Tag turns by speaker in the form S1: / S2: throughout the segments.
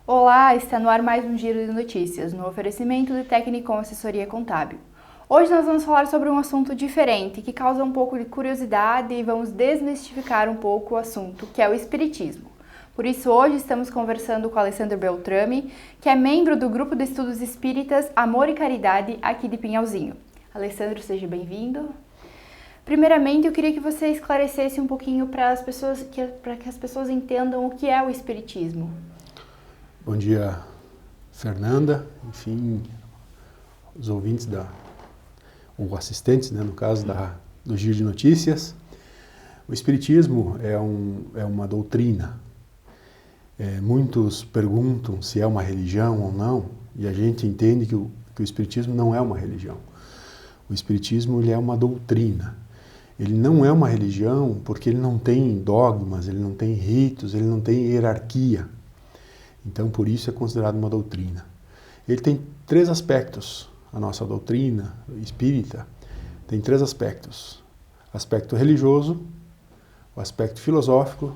S1: Olá, está no ar mais um Giro de Notícias, no oferecimento de Técnico Assessoria Contábil. Hoje nós vamos falar sobre um assunto diferente, que causa um pouco de curiosidade e vamos desmistificar um pouco o assunto, que é o Espiritismo. Por isso, hoje estamos conversando com Alessandro Beltrame, que é membro do Grupo de Estudos Espíritas Amor e Caridade, aqui de Pinhalzinho. Alessandro, seja bem-vindo. Primeiramente, eu queria que você esclarecesse um pouquinho para que as pessoas entendam o que é o Espiritismo.
S2: Bom dia, Fernanda, enfim, os ouvintes ou assistentes, né, no caso do Giro de Notícias. O Espiritismo é uma doutrina. Muitos perguntam se é uma religião ou não, e a gente entende que o Espiritismo não é uma religião. O Espiritismo ele é uma doutrina. Ele não é uma religião porque ele não tem dogmas, ele não tem ritos, ele não tem hierarquia. Então, por isso é considerado uma doutrina. Ele tem três aspectos. A nossa doutrina espírita tem três aspectos. O aspecto religioso, o aspecto filosófico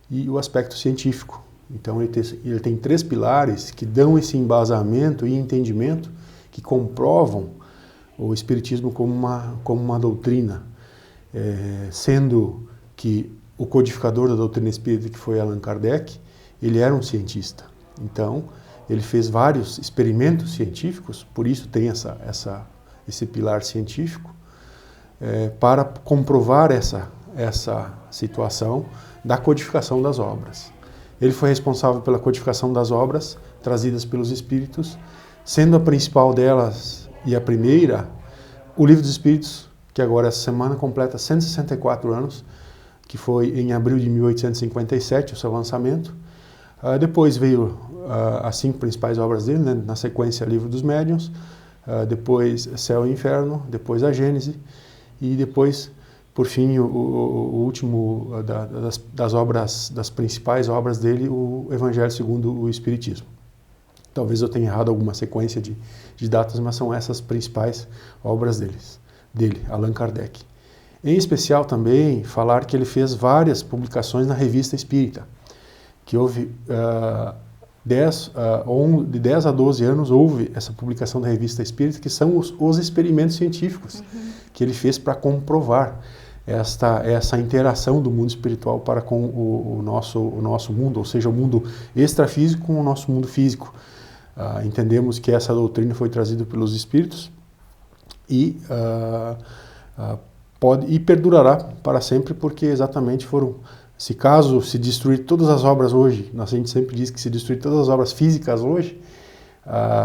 S2: e o aspecto científico. Então, ele tem três pilares que dão esse embasamento e entendimento que comprovam o Espiritismo como uma doutrina, sendo que o codificador da doutrina espírita, que foi Allan Kardec, ele era um cientista. Então, ele fez vários experimentos científicos, por isso tem esse pilar científico, para comprovar essa situação da codificação das obras. Ele foi responsável pela codificação das obras trazidas pelos espíritos, sendo a principal delas e a primeira, o Livro dos Espíritos, que agora essa semana completa 164 anos, que foi em abril de 1857 o seu lançamento. Depois veio as 5 principais obras dele, né? Na sequência Livro dos Médiuns, depois Céu e Inferno, depois a Gênese e depois, por fim, o último das principais obras dele, o Evangelho segundo o Espiritismo. Talvez eu tenha errado alguma sequência de datas, mas são essas principais obras dele, Allan Kardec. Em especial também falar que ele fez várias publicações na Revista Espírita, que houve de 10 a 12 anos houve essa publicação da Revista Espírita, que são os experimentos científicos que ele fez para comprovar essa interação do mundo espiritual para com o nosso mundo, ou seja, o mundo extrafísico com o nosso mundo físico. Entendemos que essa doutrina foi trazida pelos espíritos e perdurará para sempre, porque exatamente caso se destruir todas as obras hoje, a gente sempre diz que se destruir todas as obras físicas hoje,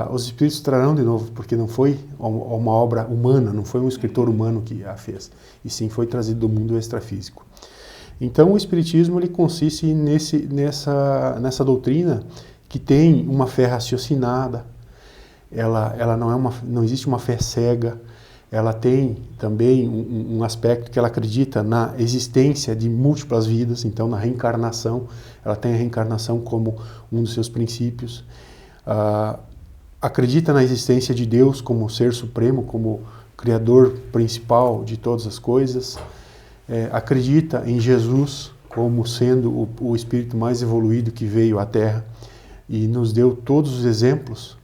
S2: os espíritos trarão de novo, porque não foi uma obra humana, não foi um escritor humano que a fez, e sim foi trazido do mundo extrafísico. Então o Espiritismo ele consiste nessa doutrina que tem uma fé raciocinada, ela não existe uma fé cega. Ela tem também um aspecto que ela acredita na existência de múltiplas vidas, então na reencarnação, ela tem a reencarnação como um dos seus princípios. Acredita na existência de Deus como ser supremo, como criador principal de todas as coisas. Acredita em Jesus como sendo o espírito mais evoluído que veio à Terra e nos deu todos os exemplos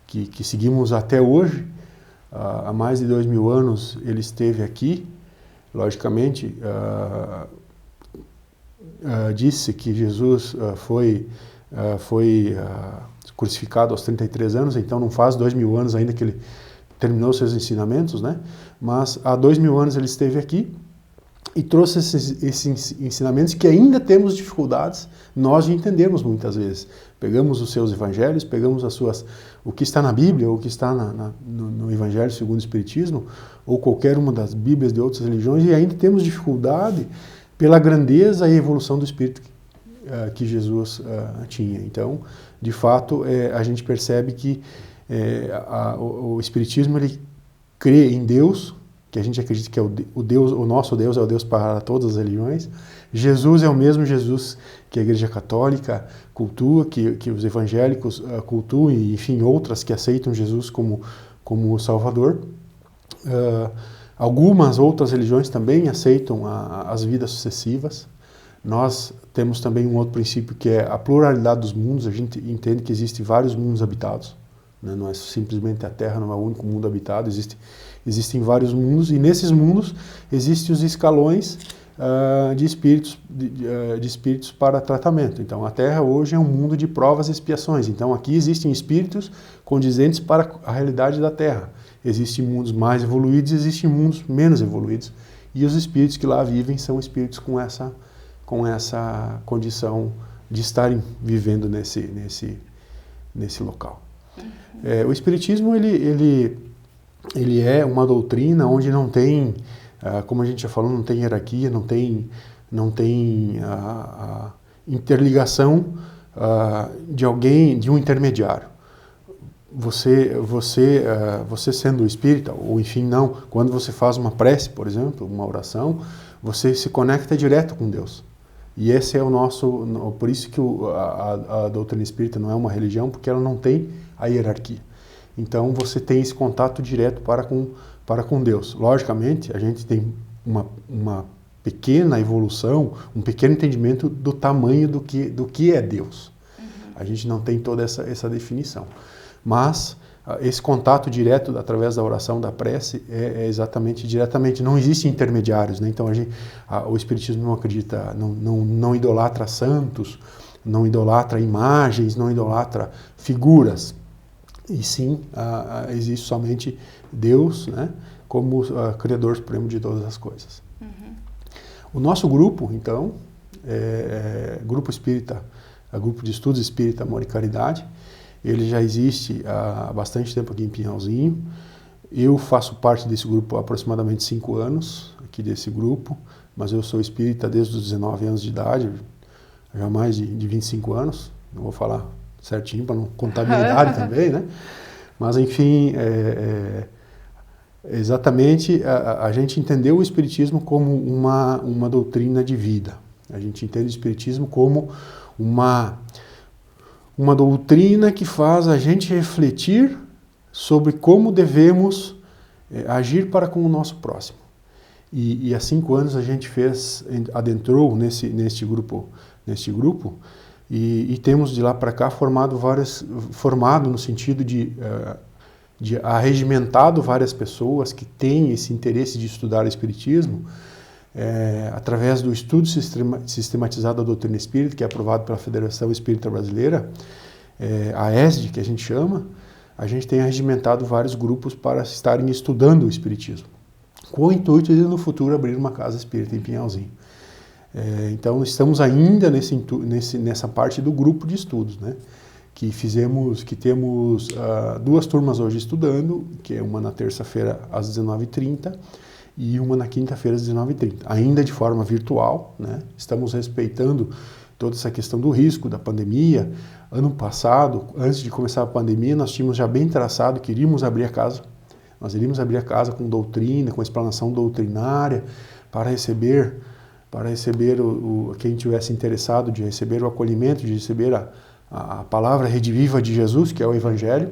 S2: que seguimos até hoje. Há mais de 2000 anos ele esteve aqui, logicamente, disse que Jesus foi crucificado aos 33 anos, então não faz 2000 anos ainda que ele terminou seus ensinamentos, né? Mas há 2000 anos ele esteve aqui e trouxe esses ensinamentos que ainda temos dificuldades nós de entendermos muitas vezes. Pegamos os seus evangelhos, pegamos o que está na Bíblia, ou o que está no Evangelho segundo o Espiritismo, ou qualquer uma das Bíblias de outras religiões, e ainda temos dificuldade pela grandeza e evolução do Espírito que Jesus tinha. Então, de fato, a gente percebe que o Espiritismo ele crê em Deus, que a gente acredita que é o nosso Deus é o Deus para todas as religiões. Jesus é o mesmo Jesus que a Igreja Católica cultua, que os evangélicos cultuam, e enfim, outras que aceitam Jesus como o Salvador. Algumas outras religiões também aceitam as vidas sucessivas, nós temos também um outro princípio que é a pluralidade dos mundos. A gente entende que existem vários mundos habitados, né? Não é simplesmente a Terra, não é o único mundo habitado, existem vários mundos, e nesses mundos existem os escalões de espíritos para tratamento. Então a Terra hoje é um mundo de provas e expiações. Então aqui existem espíritos condizentes para a realidade da Terra. Existem mundos mais evoluídos, existem mundos menos evoluídos, e os espíritos que lá vivem são espíritos com essa condição de estarem vivendo nesse local. O Espiritismo ele é uma doutrina onde não tem, como a gente já falou, não tem hierarquia, não tem a interligação de um intermediário. Você sendo espírita, ou enfim não, quando você faz uma prece, por exemplo, uma oração, você se conecta direto com Deus. E esse é o nosso, por isso que a doutrina espírita não é uma religião, porque ela não tem a hierarquia. Então você tem esse contato direto para com Deus. Logicamente, a gente tem uma pequena evolução, um pequeno entendimento do tamanho do que é Deus. A gente não tem toda essa definição. Mas esse contato direto através da oração, da prece, é exatamente diretamente. Não existem intermediários, né? Então o Espiritismo não acredita, não idolatra santos, não idolatra imagens, não idolatra figuras. E sim, existe somente Deus, né, como Criador Supremo de todas as coisas. O nosso grupo, então, Grupo Espírita, Grupo de Estudos Espírita, Amor e Caridade. Ele já existe há bastante tempo aqui em Pinhalzinho. Eu faço parte desse grupo há aproximadamente 5 anos, aqui desse grupo, mas eu sou espírita desde os 19 anos de idade, já mais de 25 anos. Não vou falar certinho para não contar a minha idade também, né? Mas, enfim, exatamente, a gente entendeu o Espiritismo como uma doutrina de vida. A gente entende o Espiritismo como uma doutrina que faz a gente refletir sobre como devemos agir para com o nosso próximo. E há 5 anos a gente adentrou neste grupo, e temos de lá para cá formado no sentido de arregimentado várias pessoas que têm esse interesse de estudar o Espiritismo, através do estudo sistematizado da doutrina espírita, que é aprovado pela Federação Espírita Brasileira, a ESD, que a gente chama. A gente tem arregimentado vários grupos para estarem estudando o Espiritismo, com o intuito de no futuro abrir uma casa espírita em Pinhalzinho. Então estamos ainda nessa parte do grupo de estudos, né? Que temos 2 turmas hoje estudando, que é uma na terça-feira às 19h30 e uma na quinta-feira às 19h30, ainda de forma virtual, né? Estamos respeitando toda essa questão do risco da pandemia. Ano passado, antes de começar a pandemia, nós tínhamos já bem traçado que iríamos abrir a casa. Nós iríamos abrir a casa com doutrina, com explanação doutrinária, para receber quem tivesse interessado de receber o acolhimento, de receber a palavra rediviva de Jesus, que é o Evangelho.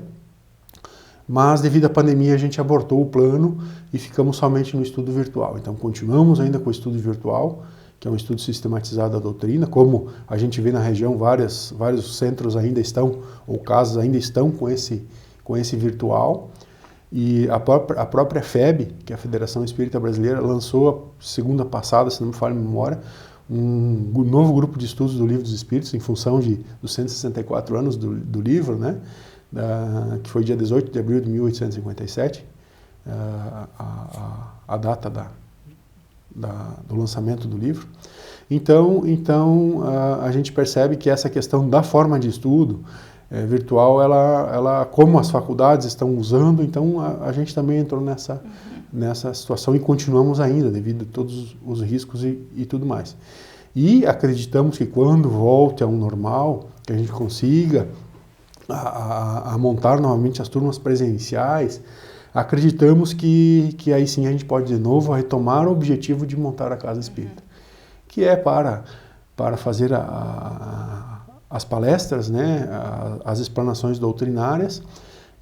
S2: Mas, devido à pandemia, a gente abortou o plano e ficamos somente no estudo virtual. Então, continuamos ainda com o estudo virtual, que é um estudo sistematizado da doutrina. Como a gente vê na região, vários centros ainda estão, ou casas ainda estão com esse virtual. E a própria FEB, que é a Federação Espírita Brasileira, lançou segunda passada, se não me falha a memória, um novo grupo de estudos do Livro dos Espíritos, em função dos 164 anos do livro, né? Que foi dia 18 de abril de 1857, a data do lançamento do livro. Então a gente percebe que essa questão da forma de estudo virtual, ela, como as faculdades estão usando, então a gente também entrou nessa situação e continuamos ainda, devido a todos os riscos e tudo mais. E acreditamos que quando volte ao normal, que a gente consiga a montar novamente as turmas presenciais, acreditamos que aí sim a gente pode de novo retomar o objetivo de montar a Casa Espírita, que é para fazer as palestras, né, as explanações doutrinárias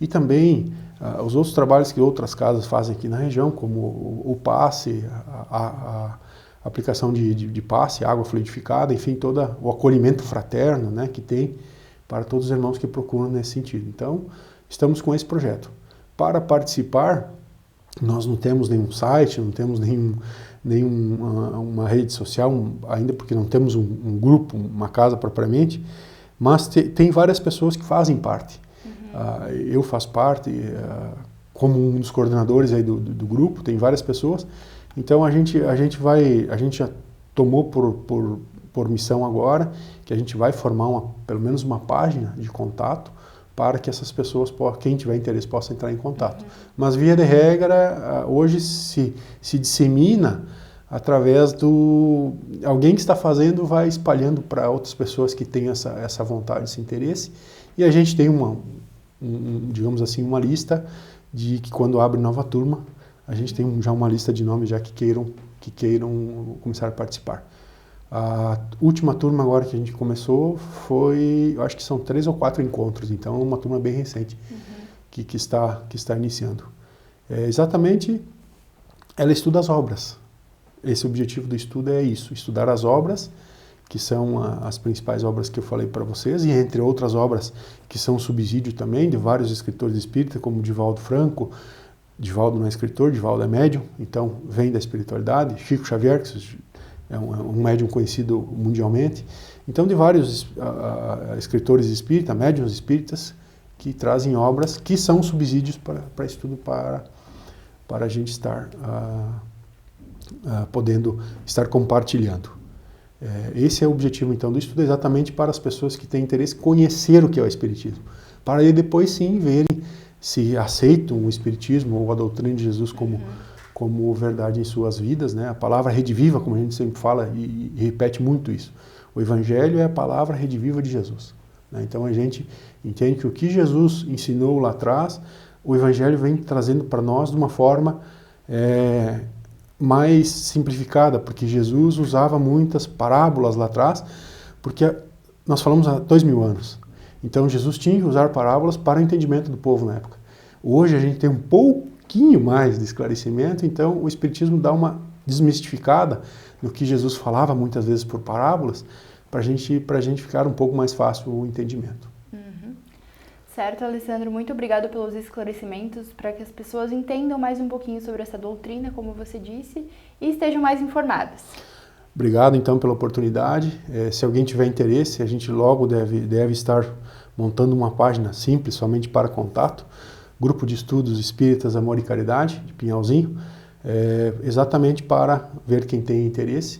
S2: e também os outros trabalhos que outras casas fazem aqui na região, como o passe, aplicação de passe, água fluidificada, enfim, todo o acolhimento fraterno, né, que tem para todos os irmãos que procuram nesse sentido. Então, estamos com esse projeto. Para participar, nós não temos nenhum site, não temos nenhuma rede social, ainda porque não temos um grupo, uma casa propriamente, mas tem várias pessoas que fazem parte. Eu faço parte, como um dos coordenadores aí do grupo, tem várias pessoas. Então a gente já tomou por missão agora que a gente vai formar pelo menos uma página de contato para que essas pessoas, quem tiver interesse, possa entrar em contato. Mas via de regra, hoje se dissemina através alguém que está fazendo vai espalhando para outras pessoas que têm essa vontade, esse interesse, e a gente tem digamos assim, uma lista de que quando abre nova turma, a gente tem já uma lista de nomes já que queiram começar a participar. A última turma agora que a gente começou eu acho que são 3 ou 4 encontros, então é uma turma bem recente que está iniciando. Exatamente, ela estuda as obras. Esse objetivo do estudo é isso, estudar as obras, que são as principais obras que eu falei para vocês, e entre outras obras que são subsídio também de vários escritores espíritas, como Divaldo Franco. Divaldo não é escritor, Divaldo é médium, então vem da espiritualidade. Chico Xavier, que é um médium conhecido mundialmente. Então, de vários escritores espíritas, médiuns espíritas, que trazem obras que são subsídios para estudo, para a gente estar podendo estar compartilhando. Esse é o objetivo, então, do estudo, exatamente para as pessoas que têm interesse em conhecer o que é o Espiritismo, para aí depois, sim, verem se aceitam o Espiritismo ou a doutrina de Jesus como verdade em suas vidas, né? A palavra rede viva, como a gente sempre fala e repete muito isso. O Evangelho é a palavra rede viva de Jesus, né? Então a gente entende que o que Jesus ensinou lá atrás, o Evangelho vem trazendo para nós de uma forma mais simplificada, porque Jesus usava muitas parábolas lá atrás, porque nós falamos há 2000 anos. Então Jesus tinha que usar parábolas para o entendimento do povo na época. Hoje a gente tem um pouquinho mais de esclarecimento, então o Espiritismo dá uma desmistificada no que Jesus falava muitas vezes por parábolas, para a gente ficar um pouco mais fácil o entendimento.
S1: Certo, Alessandro, muito obrigado pelos esclarecimentos, para que as pessoas entendam mais um pouquinho sobre essa doutrina, como você disse, e estejam mais informadas.
S2: Obrigado, então, pela oportunidade. Se alguém tiver interesse, a gente logo deve estar montando uma página simples, somente para contato, Grupo de Estudos Espíritas, Amor e Caridade, de Pinhalzinho, exatamente para ver quem tem interesse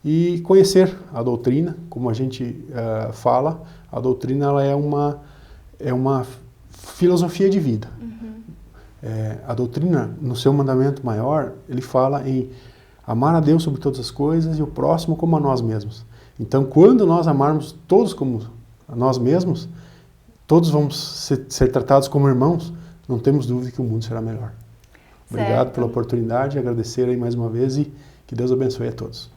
S2: e conhecer a doutrina. Como a gente fala, a doutrina ela é uma filosofia de vida. A doutrina, no seu mandamento maior, ele fala em amar a Deus sobre todas as coisas e o próximo como a nós mesmos. Então, quando nós amarmos todos como a nós mesmos, todos vamos ser tratados como irmãos, não temos dúvida que o mundo será melhor. Obrigado pela oportunidade, agradecer aí mais uma vez e que Deus abençoe a todos.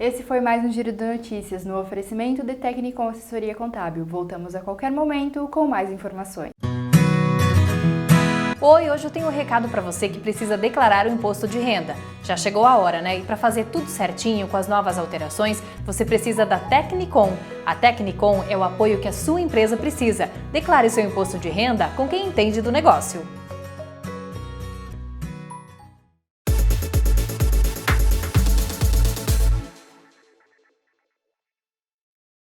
S1: Esse foi mais um Giro de Notícias, no oferecimento de Tecnicom Assessoria Contábil. Voltamos a qualquer momento com mais informações.
S3: Oi, hoje eu tenho um recado para você que precisa declarar o imposto de renda. Já chegou a hora, né? E para fazer tudo certinho com as novas alterações, você precisa da Tecnicom. A Tecnicom é o apoio que a sua empresa precisa. Declare seu imposto de renda com quem entende do negócio.